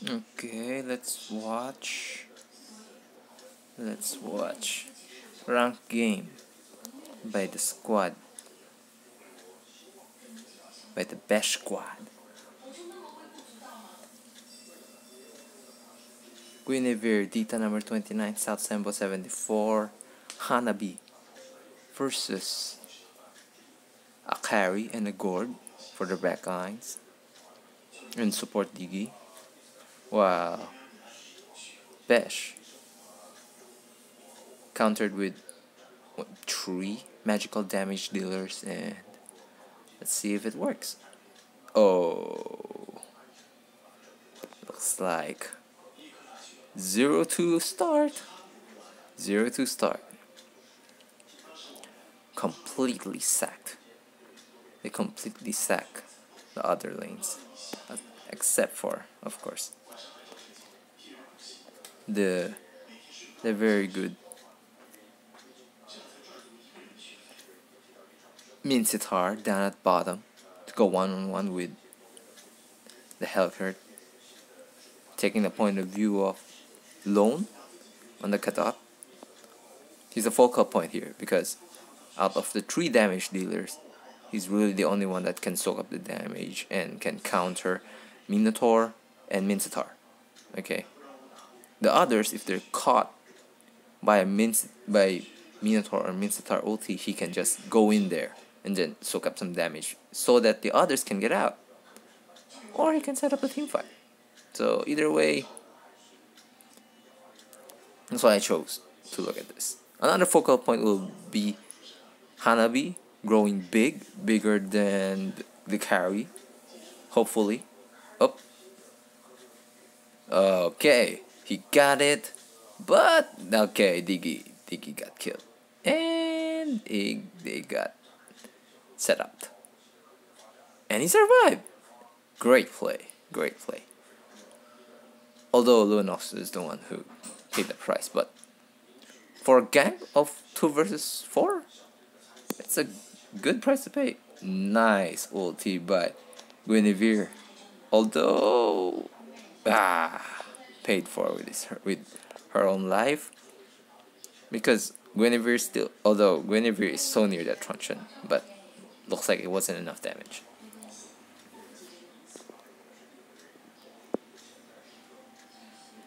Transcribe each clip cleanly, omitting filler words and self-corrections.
Okay, let's watch. Let's watch. Rank game by the squad. By the BESH squad. Guinevere, Dita number 29, South Sambo 74, Hanabi versus a carry and a gourd for the back lines. And support diggie. Wow. BESH countered with 3 magical damage dealers, and let's see if it works. Oh, looks like 0-2 start. 0-2 start. Completely sacked. They completely sack the other lanes, except for, of course, the very good Minsitar down at bottom to go one-on-one with the Hellcurt, taking the point of view of Lone on the cutoff. He's a focal point here because out of the 3 damage dealers, he's really the only one that can soak up the damage and can counter Minotaur and Minsitar. Okay, the others, if they're caught by Minotaur or Minsitar ulti, he can just go in there and then soak up some damage so that the others can get out, or he can set up a team fight. So either way, that's why I chose to look at this. Another focal point will be Hanabi growing bigger than the carry, hopefully. Oh, okay, he got it, but okay, Diggy got killed, and they got set up, and he survived. Great play. Although Lunox is the one who paid the price, but for a gang of 2 versus 4, it's a good price to pay. Nice ulti by Guinevere, although paid for with her own life, because Guinevere still, although Guinevere is so near that truncheon, but looks like it wasn't enough damage.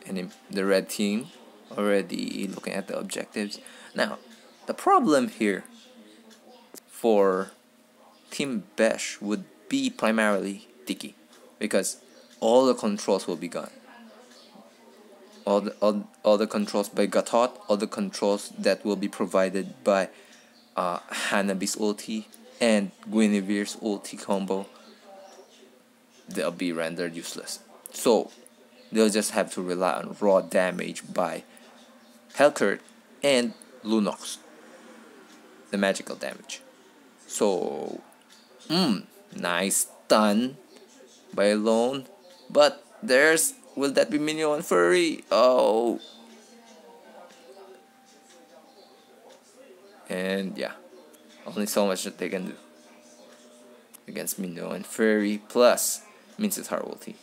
And the red team already looking at the objectives. Now, the problem here for Team BESH would be primarily Diggie, because all the controls will be gone. All the controls by Gatot, all the controls that will be provided by Hanabi's ulti and Guinevere's ulti combo, they'll be rendered useless. So they'll just have to rely on raw damage by Hellcurt and Lunox, the magical damage. So, nice stun by Lone, but will that be Minion and Furry? Oh, and yeah, only so much that they can do against Minion and Furry plus Mince's ulti.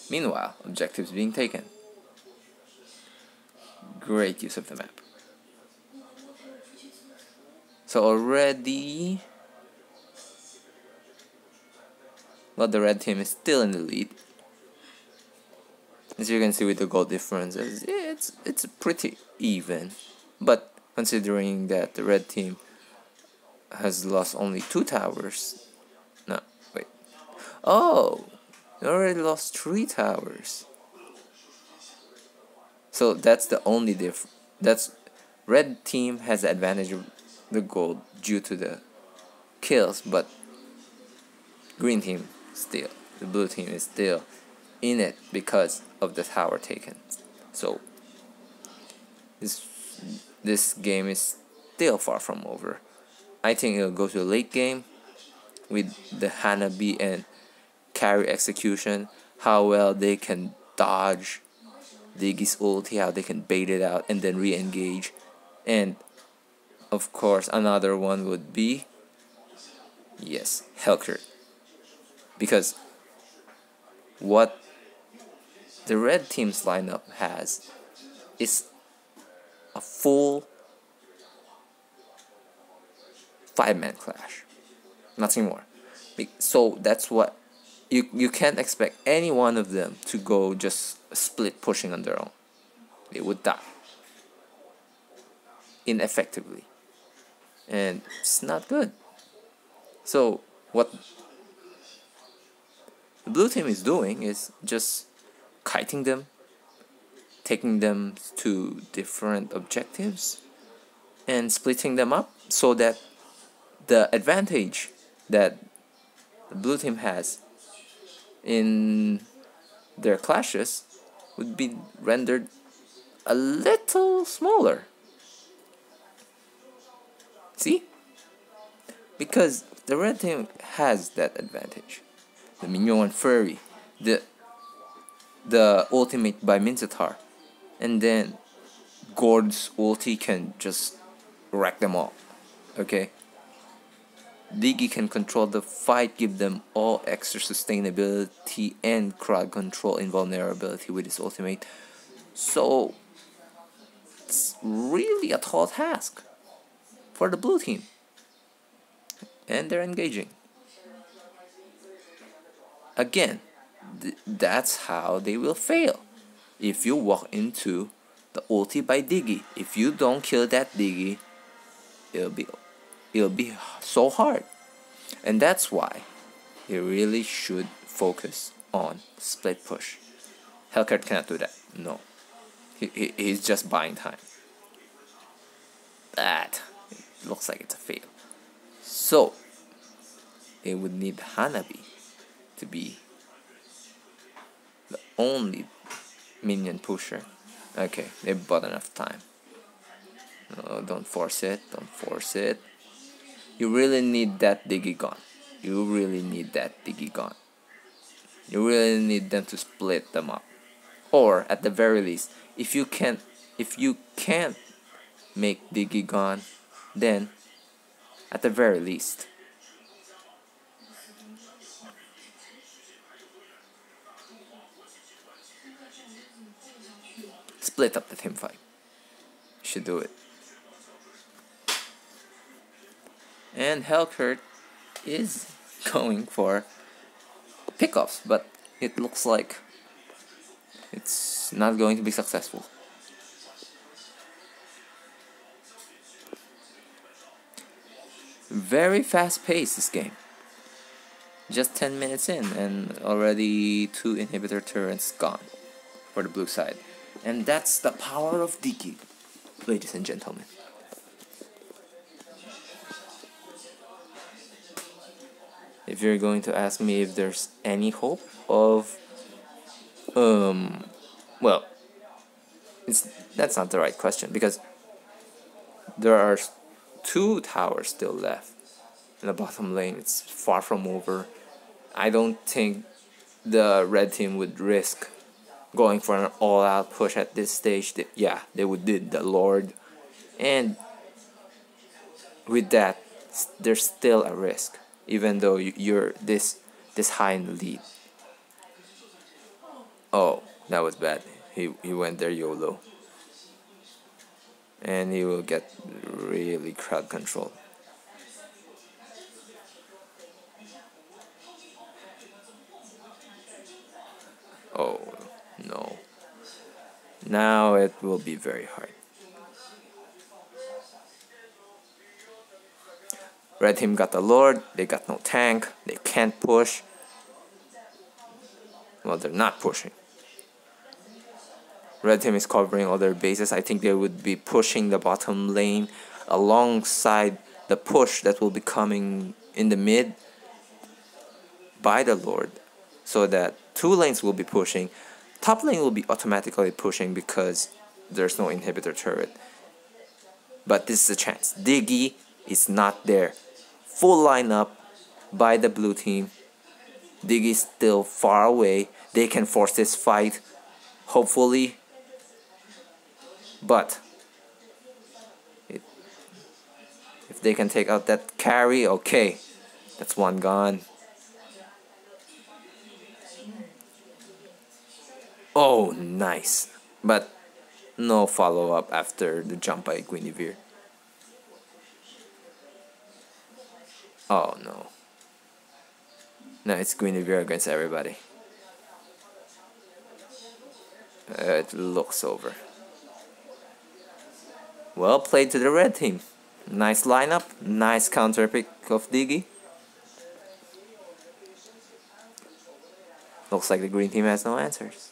Meanwhile, objectives being taken. Great use of the map. So already, well, the red team is still in the lead. As you can see with the goal differences, it's pretty even. But considering that the red team has lost only 2 towers. No, wait. Oh, they already lost 3 towers. So that's the only that's red team has the advantage of the gold due to the kills, but green team still, the blue team is still in it because of the tower taken. So this game is still far from over. I think it'll go to a late game with the Hanabi and carry execution, how well they can dodge Diggie's ulti, how they can bait it out and then re-engage. And of course another one would be Yes, Helkert. Because what the red team's lineup has is a full 5-man clash. Nothing more. So that's what you can't expect any one of them to go just split pushing on their own. They would die ineffectively. And it's not good. So what the blue team is doing is just kiting them, taking them to different objectives, and splitting them up so that the advantage that the blue team has in their clashes would be rendered a little smaller. See? Because the red team has that advantage. The Mignon Furry, the ultimate by Minzatar, and then Gord's ulti can just wreck them all. Okay? Diggie can control the fight, give them all extra sustainability and crowd control invulnerability with his ultimate. So it's really a tall task for the blue team. And they're engaging. Again, that's how they will fail. If you walk into the ulti by Diggie, if you don't kill that Diggie, it'll be so hard. And that's why you really should focus on split push. Hellcat cannot do that. No. He's just buying time. That looks like it's a fail. So they would need Hanabi to be the only minion pusher. Okay, they bought enough time. No, don't force it. Don't force it. You really need that Diggie gone. You really need that Diggie gone. You really need them to split them up. Or at the very least, if you can't make Diggie gone, then at the very least split up the team fight. You should do it. And Hellkurt is going for pickoffs, but it looks like it's not going to be successful. Very fast paced this game. Just 10 minutes in and already 2 inhibitor turrets gone for the blue side. And that's the power of Diggie, ladies and gentlemen. If you're going to ask me if there's any hope of well, that's not the right question, because there are 2 towers still left in the bottom lane. It's far from over. I don't think the red team would risk going for an all-out push at this stage. They would did the Lord, and with that, there's still a risk, even though you're this high in the lead. Oh, that was bad. He went there YOLO, and he will get really crowd control. Oh no. Now it will be very hard. Red team got the Lord, they got no tank, they can't push. Well, they're not pushing. Red team is covering all their bases. I think they would be pushing the bottom lane alongside the push that will be coming in the mid by the Lord, so that 2 lanes will be pushing. Top lane will be automatically pushing because there's no inhibitor turret. But this is a chance. Diggie is not there. Full lineup by the blue team. Diggie is still far away. They can force this fight, hopefully. But if they can take out that carry, okay. That's one gone. Oh, nice. But no follow-up after the jump by Guinevere. Oh no. No, it's Guinevere against everybody. It looks over. Well played to the red team. Nice lineup. Nice counter pick of Diggy. Looks like the green team has no answers.